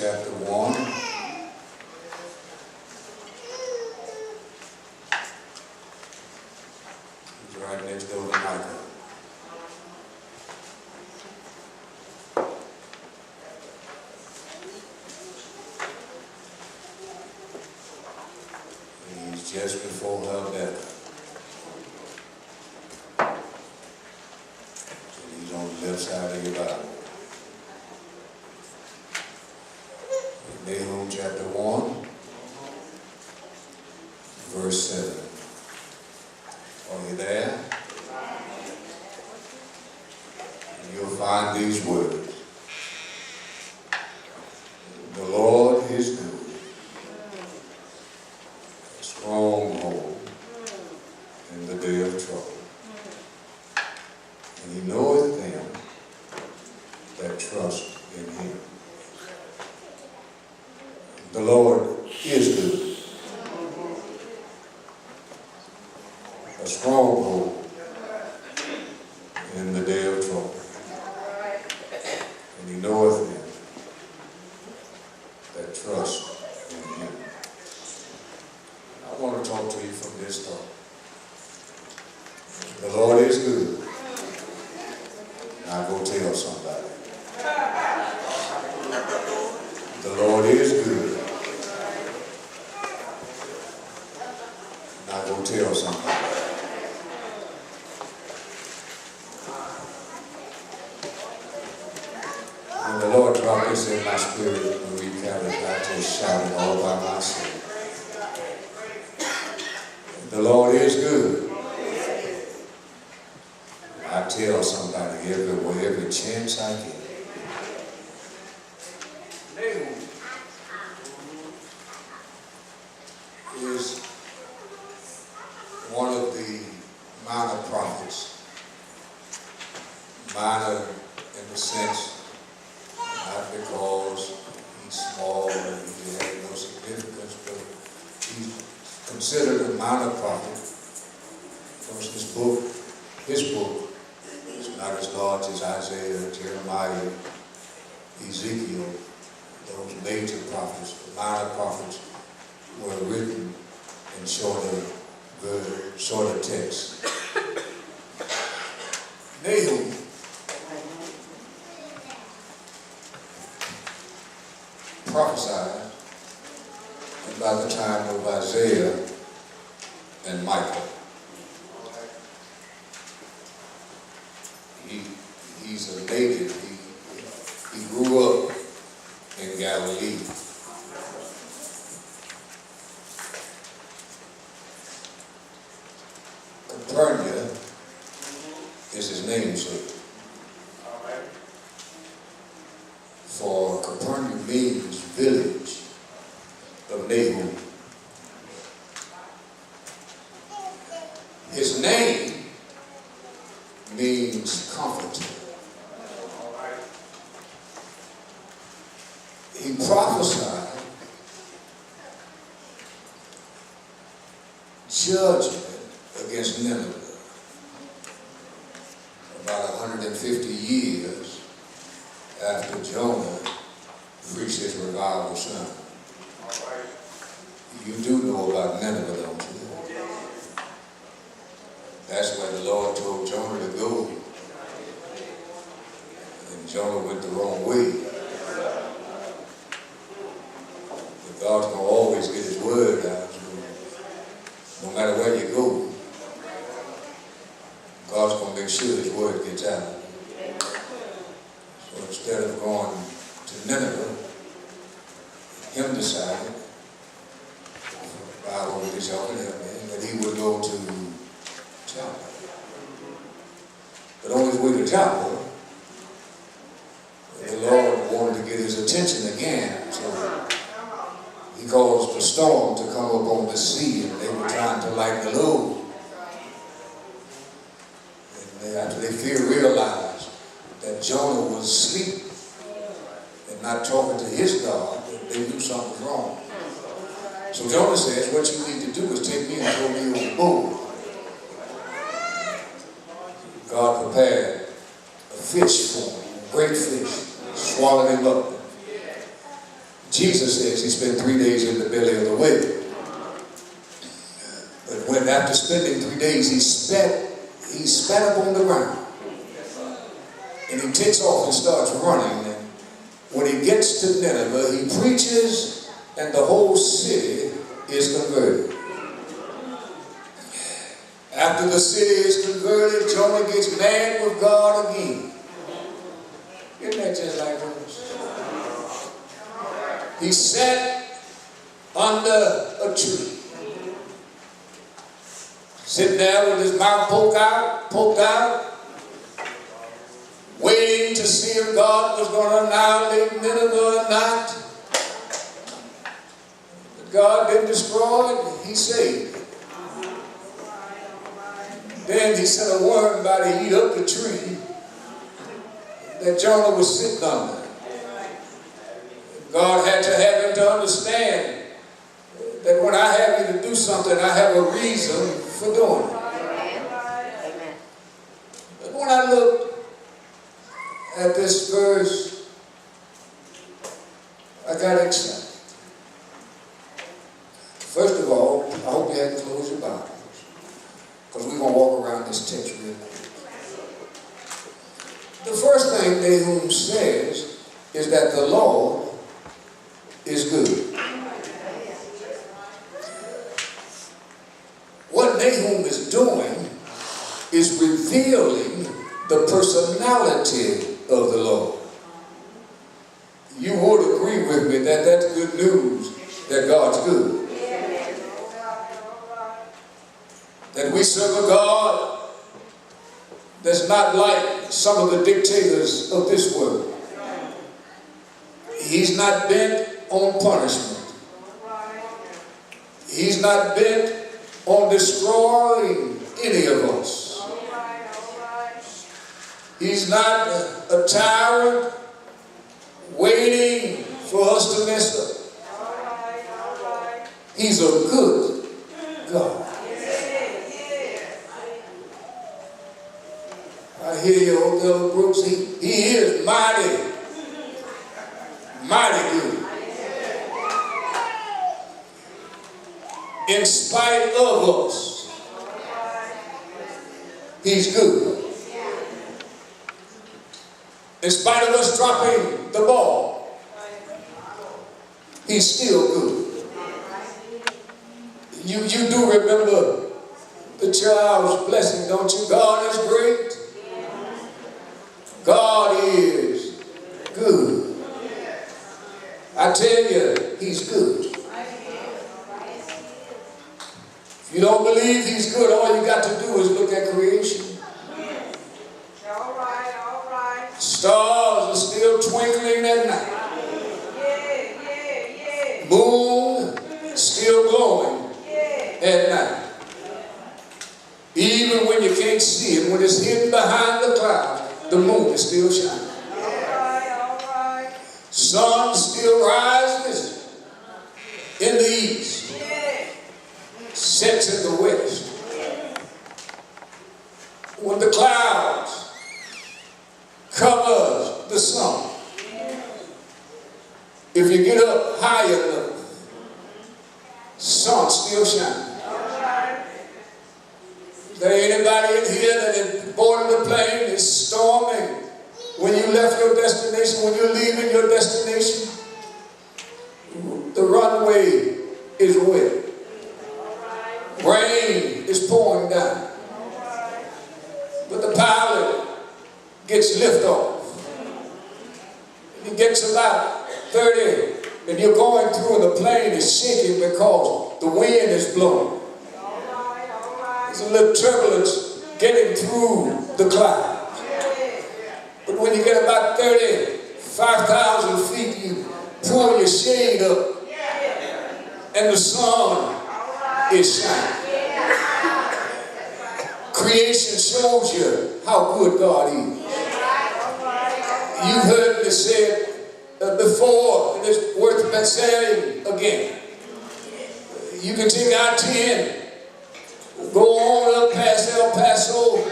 chapter 1. He's right next door to Micah. And he's just before her death. And he's on the left side of your Bible. Nahum chapter 1, verse 7. Are you there? And you'll find these words. The Lord is good, a stronghold in the day of trouble. And he knoweth them that trust in him. The Lord is good, a stronghold in the day of trouble. And he knoweth them that trust in him. I want to talk to you from this thought. The Lord is good. Now go tell somebody. The Lord is good. Now go tell somebody. When the Lord dropped this in my spirit, Marie Calvin, I just shouted all by myself. The Lord is good. I tell somebody everywhere, every chance I get. Nahum is one of the minor prophets. Minor in the sense, not because he's small and he had no significance, but he's considered a minor prophet because his book is not as large as Isaiah, Jeremiah, Ezekiel, those major prophets. The minor prophets were written in shorter text. Nahum prophesied about the time of Isaiah and Micah. He's a native. He grew up in Galilee. Copeland is his namesake. For Copeland means village of Nahum. His name means comforter. He prophesied judgment against Nineveh about 150 years after Jonah preached his revival sermon. You do know about Nineveh, don't you? That's where the Lord told Jonah to go. And Jonah went the wrong way. But God's going to always get his word out. No matter where you go, God's going to make sure his word gets out. So instead of going to Nineveh, him decided, Bible will be helping him, that he would go to Chapel. But on his way to Chapel, the Lord wanted to get his attention again. So he caused a storm to come up on the sea, and they were trying to lighten the load. And after they realized that Jonah was asleep and not talking to his God, they knew something was wrong. So Jonah says, what you need to do is take me and throw me overboard. God prepared a fish for him, a great fish, swallowed him up. Jesus says he spent 3 days in the belly of the whale. But when after spending 3 days, he spat up on the ground. And he takes off and starts running. And when he gets to Nineveh, he preaches and the whole city is converted. After the city is converted, Jonah gets mad with God again. Isn't that just like us? He sat under a tree, sitting there with his mouth poked out, waiting to see if God was going to annihilate Nineveh or not. But God didn't destroy it, he saved it. Then he sent a worm by to eat up the tree that Jonah was sitting under. God had to have him to understand that when I have you to do something, I have a reason for doing it. But when I look at this verse, I got excited. First of all, I hope you hadn't closed your Bibles, because we're going to walk around this text real quick. The first thing Nahum says is that the law is good. What Nahum is doing is revealing the personality of the Lord. You would agree with me that that's good news, that God's good. That we serve a God that's not like some of the dictators of this world. He's not bent on punishment. He's not bent on destroying any of us. He's not a tyrant waiting for us to mess up. He's a good God. I hear you, Odell Brooks. He is mighty good. In spite of us, he's good. In spite of us dropping the ball, he's still good. You do remember the child's blessing, don't you? God is great. God is good. I tell you, he's good. If you don't believe he's good, all you got to do is look at creation. All right. Stars are still twinkling at night. Moon still glowing at night. Even when you can't see it, when it's hidden behind the clouds, the moon is still shining. All right. Sun still rises in the east, sets in the west. When the clouds covers the sun, if you get up high enough, sun still shining. Is there anybody in here that had boarded the plane, is storming? When you left your destination, when you're leaving your destination, the runway is wet. Rain is pouring down. But the pilot gets liftoff. He gets about 30, and you're going through and the plane is shaking because the wind is blowing. There's a little turbulence getting through the clouds. But when you get about 35,000 feet, you pull your shade up and the sun is shining. Creation shows you how good God is. You've heard me say it before, and it's worth saying again. You can take I-10, go on up past El Paso,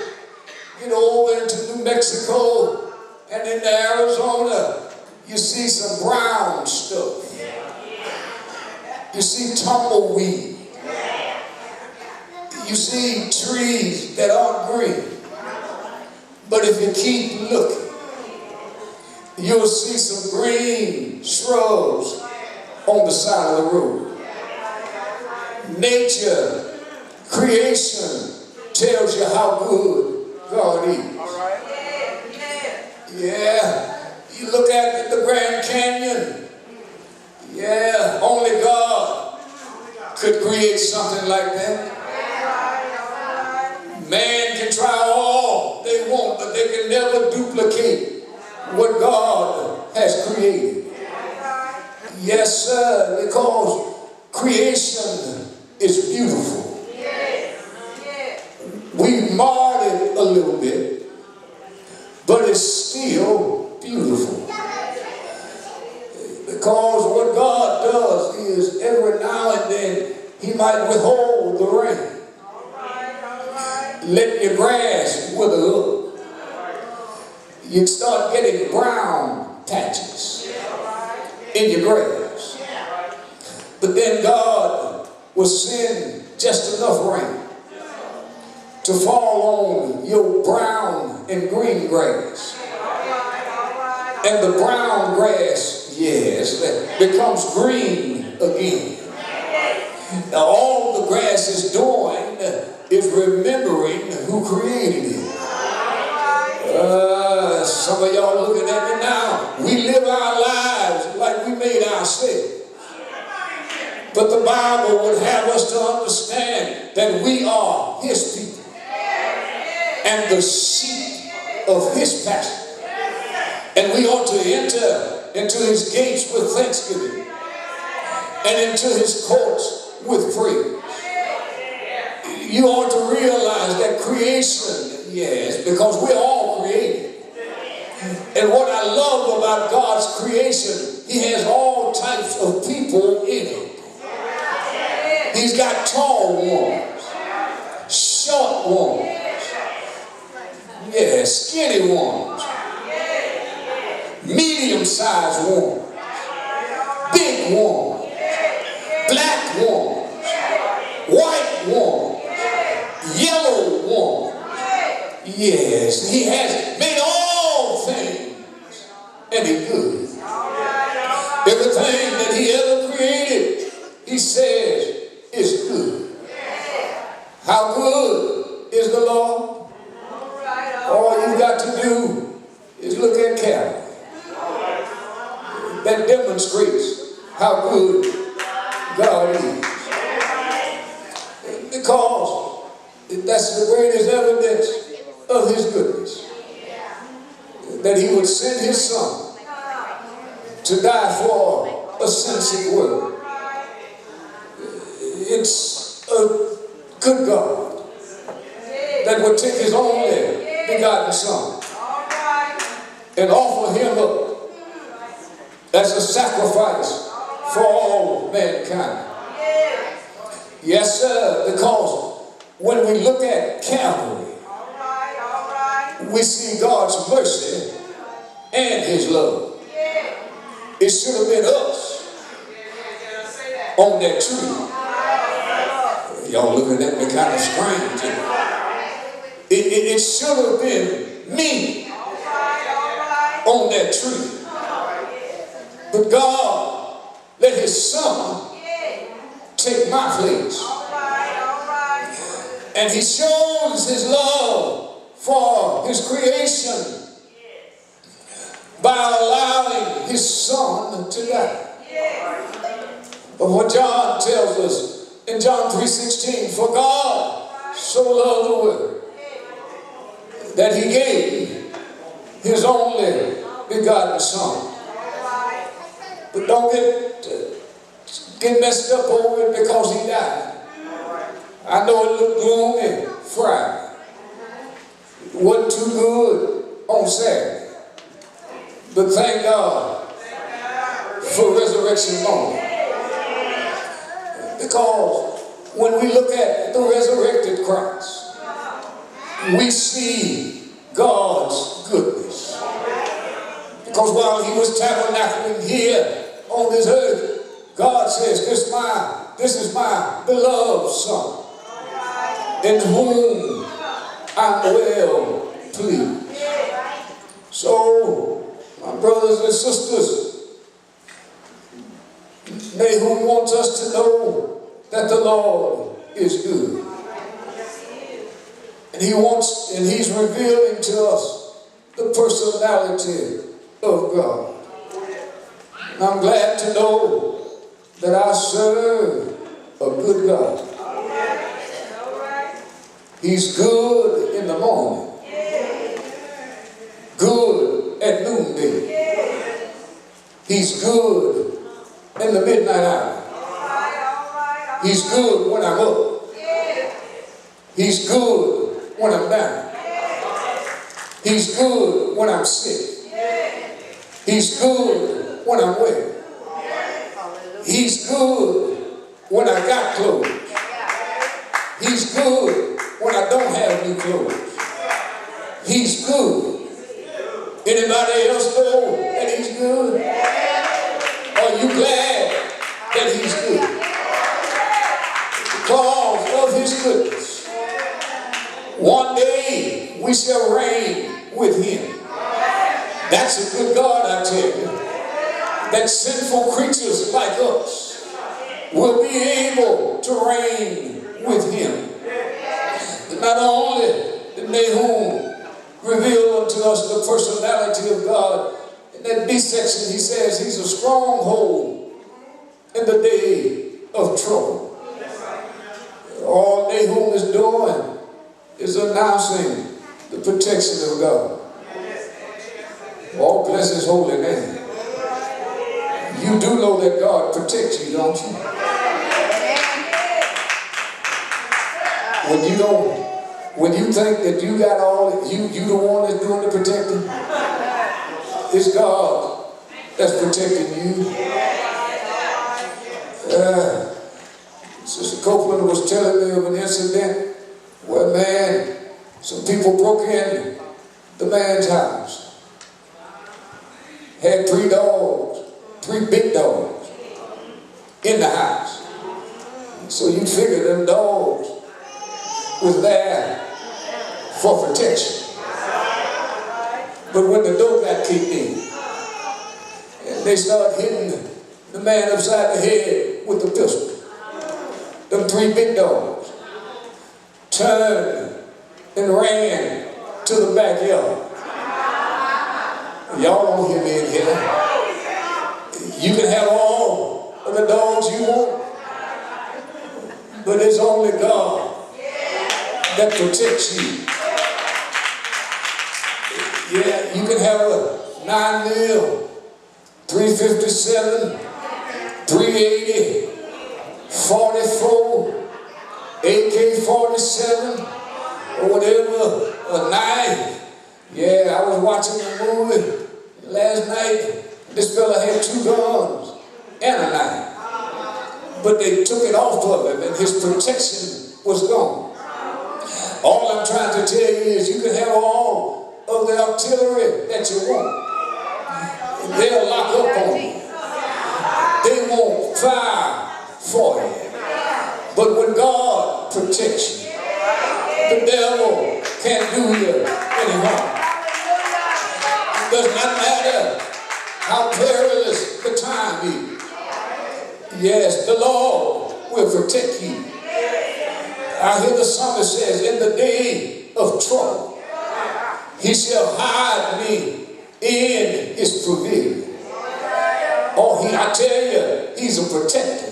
get over into New Mexico, and into Arizona, you see some brown stuff. You see tumbleweed. You see trees that aren't green. But if you keep looking, you'll see some green shrubs on the side of the road. Nature, creation tells you how good God is. Yeah, you look at the Grand Canyon. Yeah, only God could create something like that. Man can try all they want, but they can never duplicate what God has created. Yes, sir, because creation is beautiful. We've marred it a little bit, but it's still beautiful. Because what God does is every now and then He might withhold the rain. Let your grass wither up. You start getting brown patches in your grass. But then God will send just enough rain to fall on your brown and green grass. And the brown grass, yes, becomes green again. Now all the grass is doing is remembering who created it. Some of y'all looking at me now. We live our lives like we made ourselves. But the Bible would have us to understand that we are His people and the sheep of His pasture. And we ought to enter into His gates with thanksgiving and into His courts with praise. You ought to realize that creation, yes, because we're all created. And what I love about God's creation, He has all types of people in it. He's got tall ones, short ones, yeah, skinny ones, medium-sized ones, big ones, black ones, white ones, yellow ones. Yes, He has made all things, and He's good. Everything that He ever created, He says, is good. How good is the Lord? All you got to do is look at Calvary. That demonstrates how good God is. Because that's the greatest evidence of His goodness. That He would send His Son to die for a sin-sick world. It's a good God that would take His only begotten Son and offer Him up as a sacrifice for all mankind. Yes, sir, because when we look at Calvary, we see God's mercy and His love. It should have been us on that tree. Y'all looking at me kind of strange. It should have been me on that tree. But God let His Son take my place. And He shows His love for His creation by allowing His Son to die. But what John tells us in John 3:16, for God so loved the world that He gave His only begotten Son. But don't get messed up over it because He died. I know it looked gloomy Friday. It wasn't too good on Saturday. But thank God for resurrection morning. Because when we look at the resurrected Christ, we see God's goodness. Because while He was tabernacling here on this earth, God says, this is my beloved Son, in whom I'm well pleased. So, my brothers and sisters, Nahum wants us to know that the Lord is good. And he's revealing to us the personality of God. And I'm glad to know that I serve a good God. He's good in the morning, good at noonday. He's good in the midnight hour. He's good when I'm up. He's good when I'm down. He's good when I'm sick. He's good when I'm well. He's good when I got clothes. He's good when I don't have new clothes. He's good. Anybody else know that he's good? Are you glad that he's good? Because of his goodness, one day we shall reign with him. That's a good God, I tell you. That sinful creatures like us will be able to reign with him. Not only did Nahum reveal unto us the personality of God, in that B section he says he's a stronghold in the day of trouble. All Nahum is doing is announcing the protection of God. Oh, bless his holy name. You do know that God protects you, don't you? When you think that you got all, you the one that's doing the protecting, it's God that's protecting you. Sister Copeland was telling me of an incident where, man, some people broke in the man's house. Had 3 dogs, 3 big dogs in the house. So you figure them dogs was there for protection. But when the door got kicked in, and they started hitting the man upside the head with the pistol, them 3 big dogs turned and ran to the backyard. Y'all don't hear me in here. You can have all of the dogs you want, but it's only God that protects you. Yeah, you can have a 9mm, 357, 380, 44, AK-47, or whatever, a knife. Yeah, I was watching a movie last night. This fella had 2 guns and a knife. But they took it off of him and his protection was gone. All I'm trying to tell you is you can have all of the artillery that you want. They'll lock up on you. They won't fire for you. But when God protects you, the devil can't do you any harm. It does not matter how perilous the time is. Yes, the Lord will protect you. I hear the psalmist says, in the day of trouble, he shall hide me in his pavilion. Oh, I tell you, he's a protector.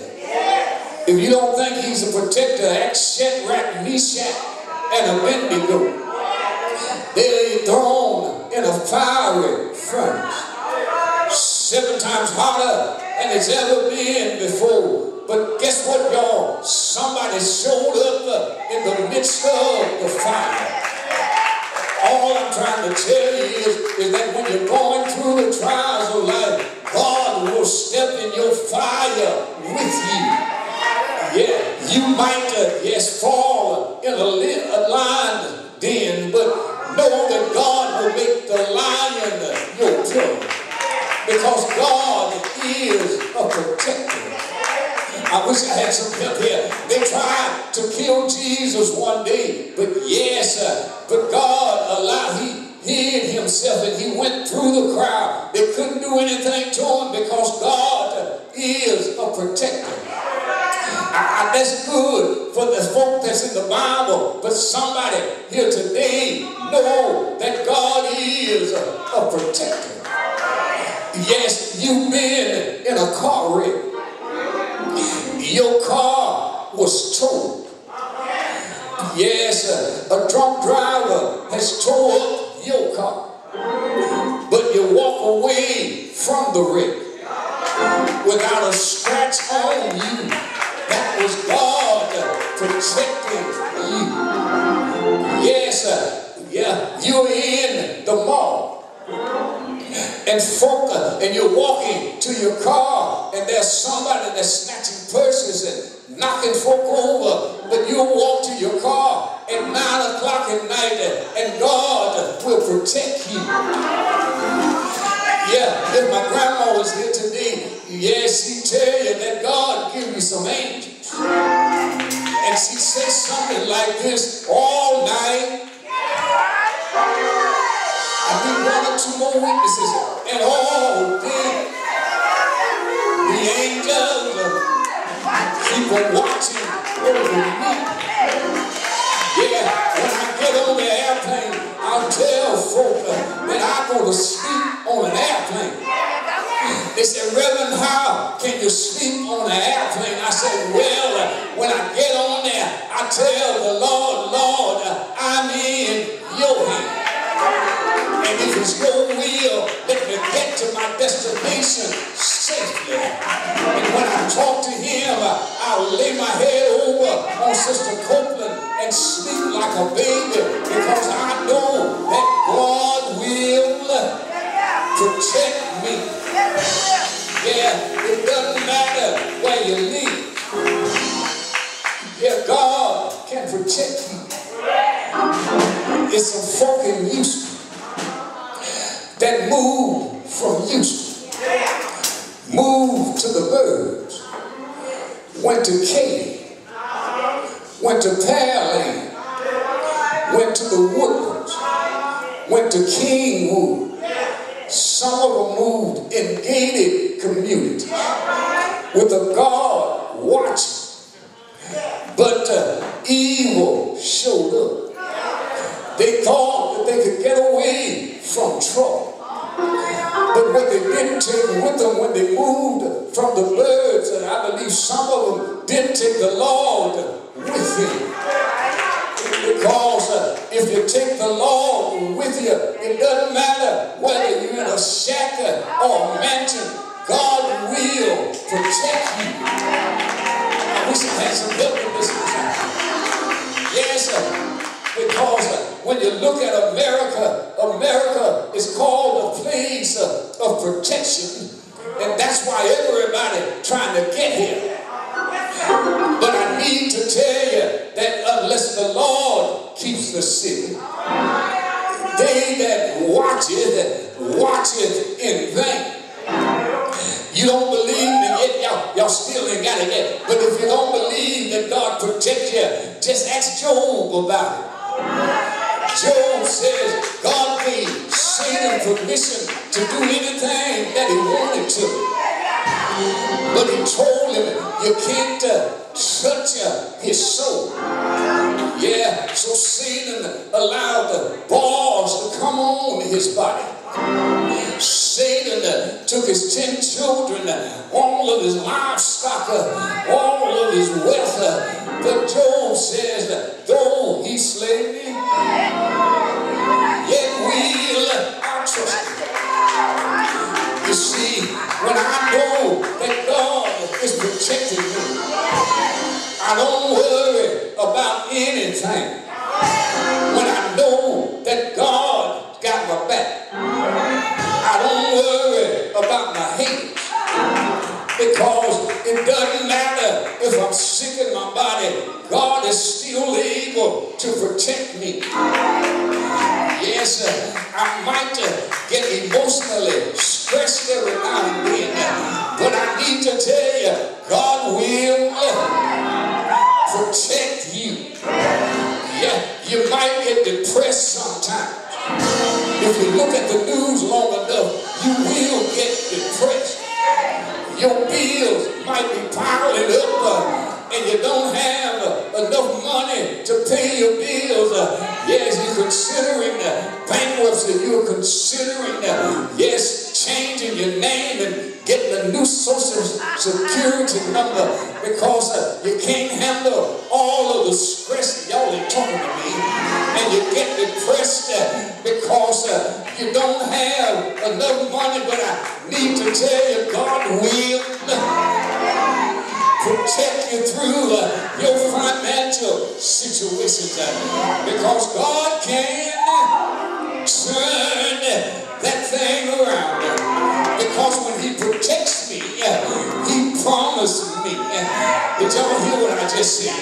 If you don't think he's a protector, ask Shadrach, Meshach, and Abednego. They're thrown in a fiery furnace, 7 times hotter than it's ever been before. But guess what, y'all? Somebody showed up in the midst of the fire. All I'm trying to tell you is that when you're going through the trials of life, God will step in your fire with you. Yeah, you might, yes, fall in a lion den, but know that God will make the lion your pillow. Because God is a protector. wish I had some help here. They tried to kill Jesus one day, but but God allowed, he hid himself and he went through the crowd. They couldn't do anything to him because God is a protector. That's good for the folk that's in the Bible, but somebody here today know that God is a protector. Yes, you've been in a car wreck. Your car was towed. Yes, a drunk driver has towed up your car, but you walk away from the wreck without a scratch on you. That was God protecting you. Yes, you're in the mall. And folk, and you're walking to your car, and there's somebody that's snatching purses and knocking folk over, but you'll walk to your car at 9 o'clock at night, and God will protect you. Yeah, if my grandma was here today, yes, she'd tell you that God give you some angels. And she says something like this: all night, I need 1 or 2 more witnesses, and all day, the angels keep on watching over me. Yeah, when I get on the airplane, I'll tell folk that I go to sleep on an airplane. They said, Reverend, how can you sleep on an airplane? I said, well, when I get on there, I tell the Lord, Lord, I'm in your hand. And if it's your will, let me get to my destination safely. And when I talk to him, I'll lay my head over on Sister Copeland and sleep like a baby, because I know that God will protect me. Yeah, it doesn't matter where you live. Yeah, God can protect you. It's some folk in Houston that moved from Houston, moved to the Burbs, went to Katy, went to Pearland, went to the Woodlands, went to Kingwood. Some of them moved in gated communities with a guard watching. But evil showed up. They thought that they could get away from trouble. But what they didn't take with them when they moved from the Burbs, and I believe some of them didn't take the Lord with them. Because if you take the Lord with you, it doesn't matter whether you're in a shack or a mansion, God will protect you. I wish I had some help in this. Yes, because when you look at America, America is called a place of protection, and that's why everybody trying to get here. But I need to tell you that unless the Lord keeps the city, they that watch it in vain. You don't believe me yet, y'all still ain't got it yet. But if you don't believe that God protects you, just ask Job about it. Job says God gave Satan permission to do anything that he wanted to. But he told him, you can't touch his soul. Yeah, so Satan allowed the bars to come on his body. Satan took his 10 children, all of his livestock, all of his wealth. But Job says, though he slay me, yet will I trust him. You see, when I know that God is protecting me, I don't worry about anything. When I know that God got my back, I don't worry about my haters, because it doesn't matter if I'm sick in my body, God is still able to protect me. Yes, I might get emotionally stressed every now and then, but I need to tell you, God will you look at the news long enough, you will get depressed. Your bills might be piling up and you don't have enough money to pay your bills. Yes, you're considering bankruptcy. You're considering, yes, changing your name and getting a new social security number because you can't handle all of the stress. Y'all ain't talking to me. And you get depressed because you don't have enough money. But I need to tell you, God will protect you through your financial situations because God can turn that thing around. Because when He protects me, He promised me. Did y'all hear what I just said?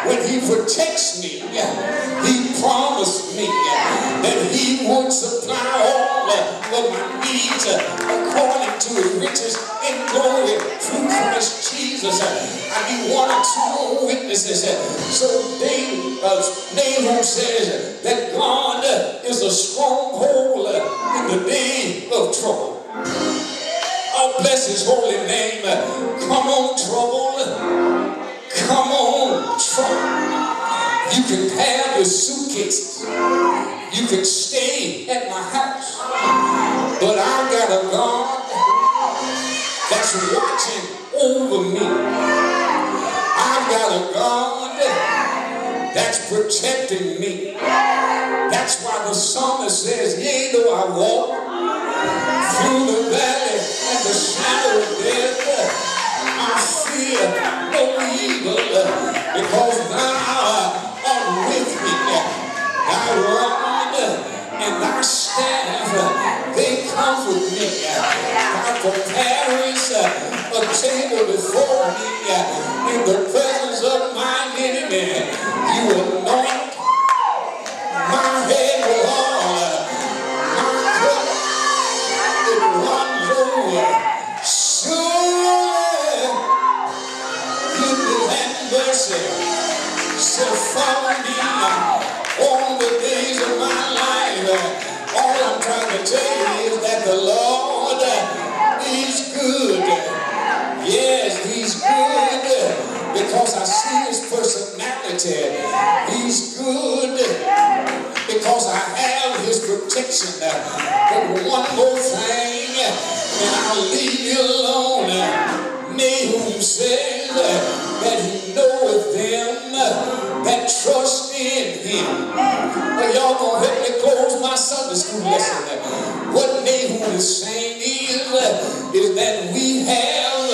When He protects me, He promised me that He would supply all of my needs according to His riches in glory through Christ Jesus. I need one or two more witnesses. So Nahum says that God is a stronghold in the day of trouble. Oh, bless His holy name. Come on, trouble. Come on, trouble. You can have your suitcases. You can stay at my house. But I got a God that's watching over me. I've got a God that's protecting me. That's why the psalmist says, yea, though I walk through the valley and the shadow of death, I fear no evil, because thou art with me. Thy rod and thy staff, they comfort me. Thou preparest a table before me in the presence of my enemy. You anoint my head with oil. My cup, it runs over. Surely goodness and mercy shall follow me all the days of my life. All I'm trying to tell you is that the Lord is good. Yes, He's good because I see His personality. He's good because I have His protection. But one more thing, and I'll leave you alone. Nahum says that He knoweth them that trust in Him. Well, y'all gonna help me close my Sunday school lesson. What Nahum is saying is that we have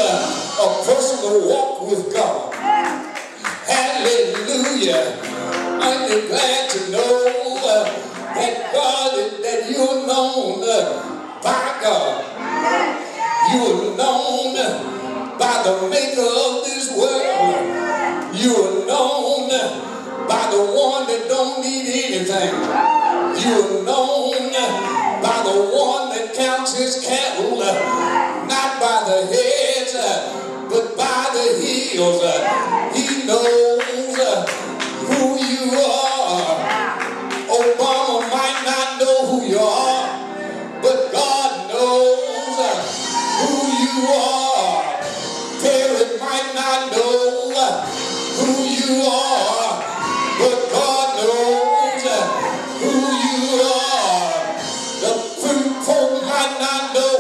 a personal walk with God. Hallelujah. Aren't you glad to know that God, that you're known by God? You are known by the maker of this world. You are known by the one that don't need anything. You are known by the one that counts his cattle, not by the heads, but by the heels. He knows who you are. Obama might not know who you are, but God knows who you are. Perry might not know who you are, but God knows who you are. The Pope might not know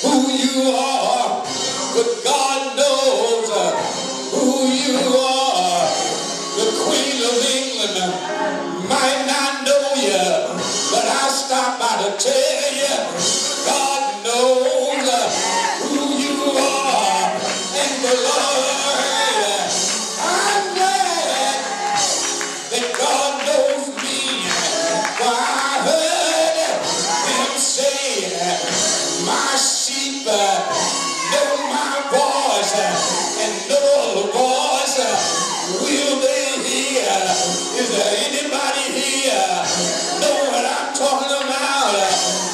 who you are, but God knows who you are. The Queen of England might not know you, but I stopped by to tell you, God knows who you are. And the Lord, I'm glad that God knows me, for I heard Him say, my sheep know my voice, and no other voice will they hear. Is there anybody here know what I'm talking about?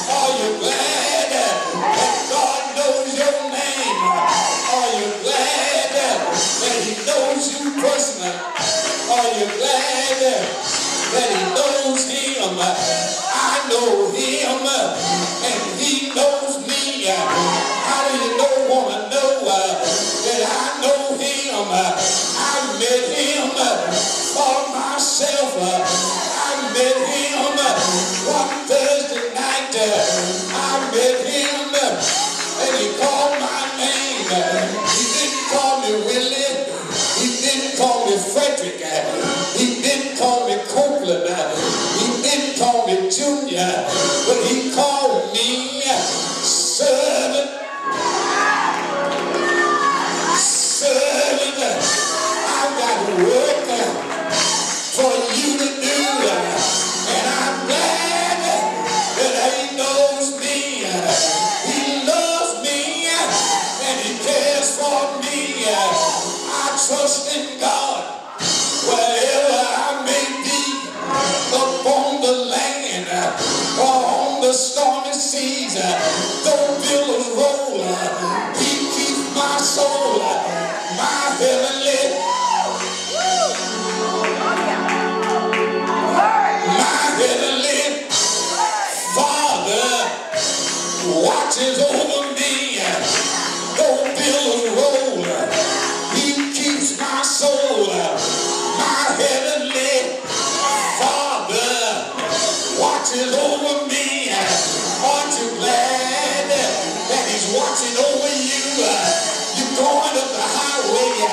Are you glad that God knows your name? Are you glad that He knows you personally? Are you glad that He knows Him? I know him and he knows me. How do you wanna know that I know him? I met him for myself. I met him one Thursday night. I met him and he called my name. He didn't call me Willie. He didn't call me Frederick. He didn't call me Copeland. He didn't call me Junior. But he called me servant. Servant. I've got work for you to do. And I'm glad that he knows me. He loves me and he cares for me. I trust in God wherever I may be, up on the land or on the stormy seas. Though billows roll, he keeps my soul, my heavenly Father watches over me. Though billows roll, he keeps my soul. My heavenly Father watches over me. Aren't you glad that he's watching over you? You're going up the highway,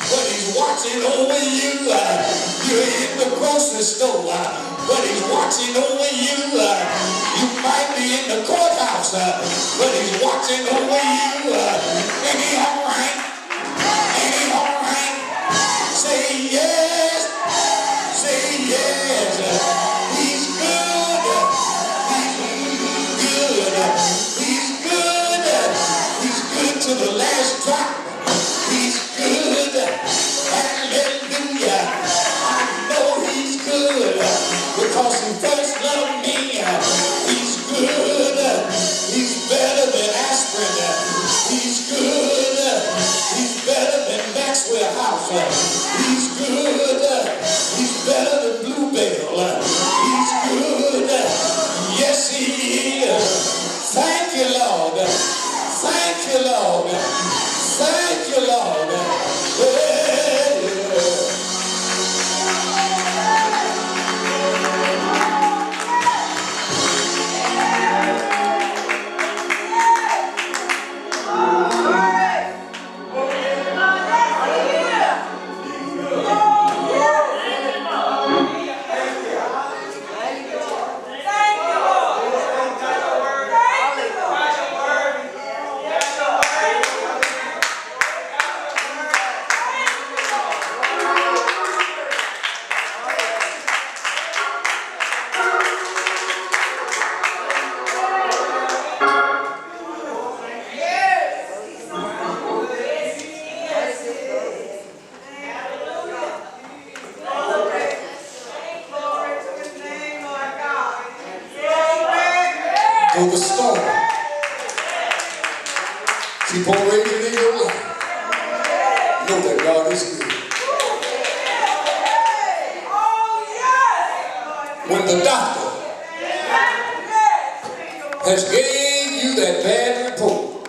but he's watching over you. You're in the grocery store, but he's watching over you. You might be in the courthouse, but he's watching over you. Ain't he all right? Ain't he all right? Say yes. Say yes. He's good. He's good. He's good. He's good to the last drop. He's good. Hallelujah. I know he's good because he first loved me. He's good. He's better than aspirin. He's good. He's better than Maxwell House. He's good. He's better than Bluebell. He's good. Yes, he is. Thank you, Lord. Thank you, Lord. Thank you, Lord. Through the storm, keep on raging in your life. Know that God is good. When the doctor has gave you that bad report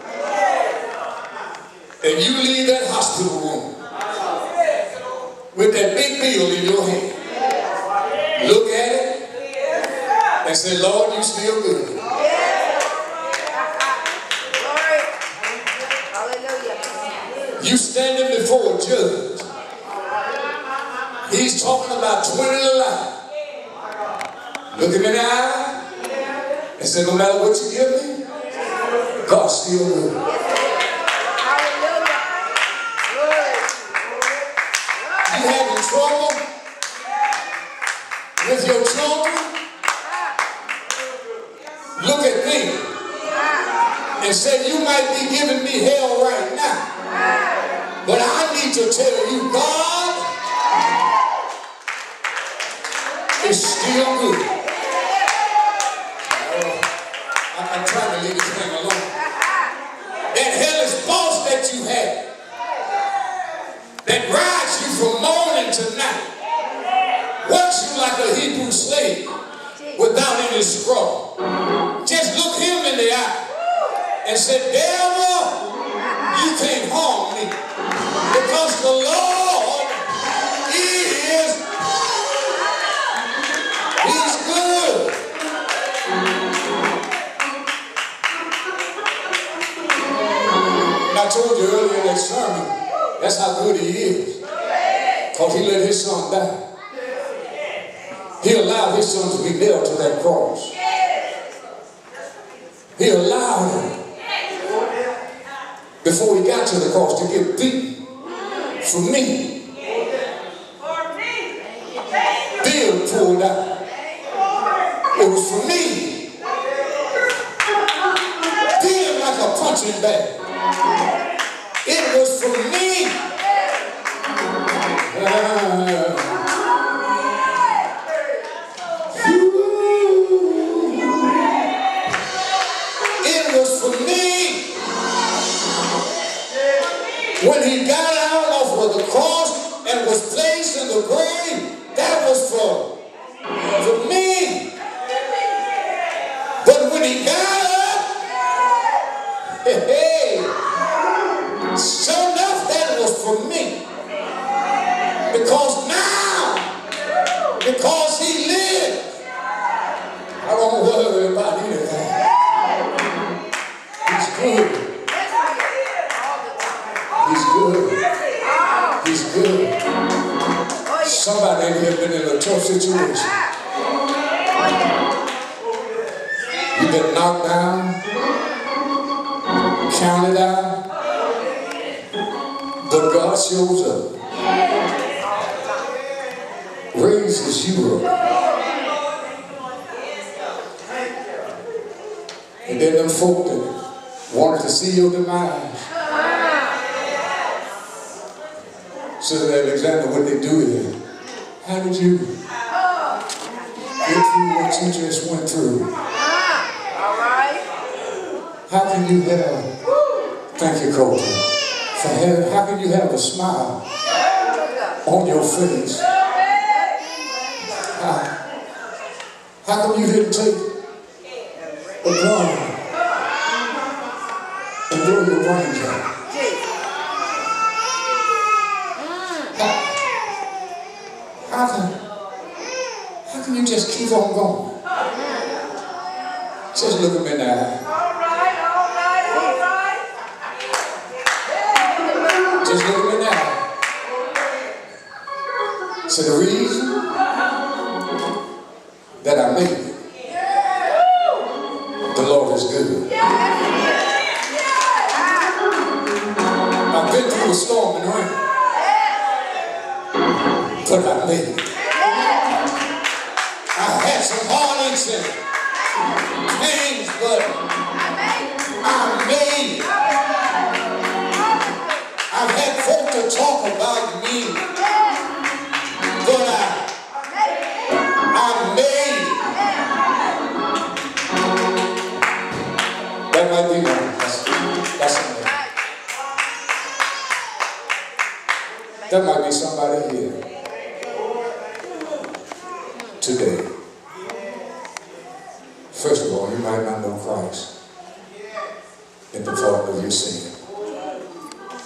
and you leave that hospital room with that big bill in your hand, look at it and say, Lord, you still good. You standing before a judge. He's talking about 20 to life. Look him in the eye and say, no matter what you give me, God's still good. You having trouble with your children? Look at me and say, you might be giving me hell right now. But I need to tell you, God is still good. I'm trying to leave this thing alone. That hellish boss that you had, that rides you from morning to night, works you like a Hebrew slave without any scroll. Just look him in the eye and say, devil, you can't harm me, because the Lord is, he's good. And I told you earlier in that sermon, that's how good he is. Because he let his son die. He allowed his son to be nailed to that cross. He allowed him, before he got to the cross, to get beaten for me. Bill pulled out. It was for me. Bill like a punching bag. It was for me. It was for me. When he got out off of the cross and was placed in the grave, that was for me. But when he got up, hey, sure enough, that was for me. Because now, because he lived, I don't worry about anything. He's good. He's good. He's good. Somebody in here been in a tough situation. You've been knocked down, counted out, but God shows up, raises you up, and then them folk that wanted to see your demise. Sister Alexander, what they do here? How did you get through what you just went through? How can you have, thank you, Copeland, how can you have a smile on your face? How come you didn't take a gun and blow your brains out? How can you just keep on going? Just look him in the eye. All right. Just look him in the eye. So the reason that I made it, the Lord is good. I've been through a storm and rain, but I made it. I had some heartaches and pains, but I made it. I've had folk to talk about me, but I made it. That might be one. That's something. That might be somebody here today. First of all, you might not know Christ in the pardon of your sin.